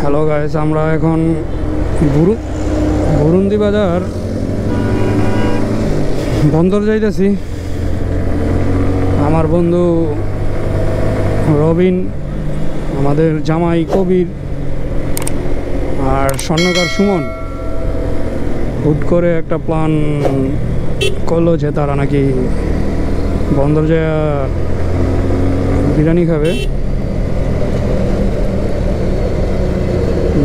Hello guys, আমরা এখন বুরুন্দি বাজার বন্দর যাইতেছি। আমার বন্ধু রবিন, আমাদের জামাই কবির আর স্বর্ণকার সুমন হুট করে একটা প্ল্যান করলো যে তারা নাকি বন্দর যায় বিরিয়ানি খাবে।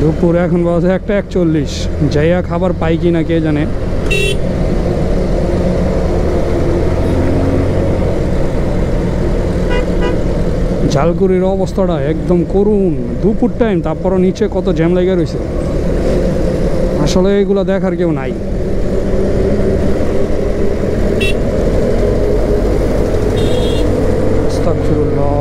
দুপুর এখন বাজে 1:41। যাইয়া খাবার পাই কি না কে জানে। ঝালকুড়ির অবস্থাটা একদম করুণ, দুপুর টাইম, তারপরও নিচে কত জ্যাম লেগে রয়েছে। আসলে এগুলো দেখার কেউ নাই। আস্তাগফিরুল্লাহ।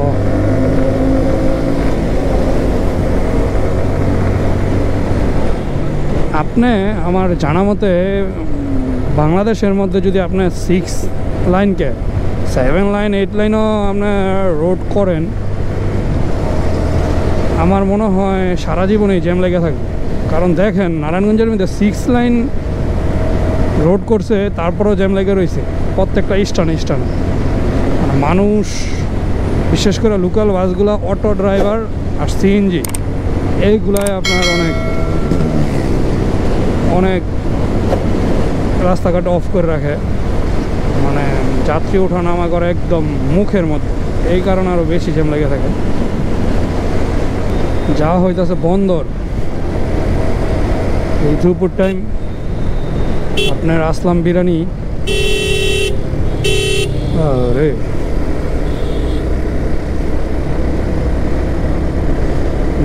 আপনি আমার জানা মতে বাংলাদেশের মধ্যে যদি আপনার 6 লাইনকে 7 লাইন 8 লাইনও আপনার রোড করেন, আমার মনে হয় সারা জীবনেই জ্যাম লেগে থাকবে। কারণ দেখেন, নারায়ণগঞ্জের মধ্যে 6 লাইন রোড করছে, তারপরেও জ্যাম লেগে রয়েছে প্রত্যেকটা স্টানে। মানুষ, বিশেষ করে লোকাল বাসগুলো, অটো ড্রাইভার আর সিএনজি, এইগুলাই আপনার অনেক রাস্তাঘাট অফ করে রাখে, মানে যাত্রী ওঠা নামা করে একদম মুখের মধ্যে। এই কারণে আরও বেশি জ্যাম লেগে থাকে। যা হইতেছে বন্দর এই দুপুর টাইম আপনার আসলাম বিরিয়ানি। আরে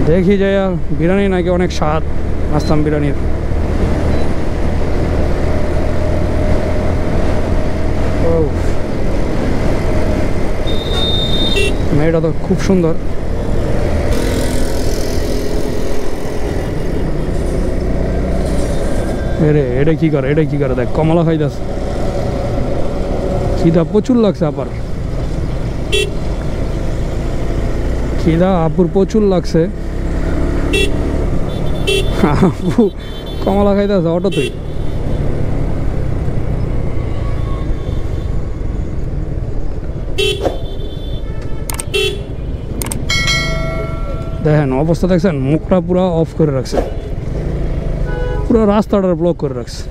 দেখি যায় বিরিয়ানি নাকি অনেক স্বাদ আসলাম বিরিয়ানির। মেয়েটা তো খুব সুন্দর। এটা কি করে দেখ, কমলা খাইতেছে। খিদা প্রচুর লাগছে আপুর প্রচুর লাগছে। আপু কমলা খাইতেছে অটোতেই। দেখেন অবস্থা, দেখছেন মুখটা পুরো অফ করে রাখছে, পুরো রাস্তাটা ব্লক করে রাখছে।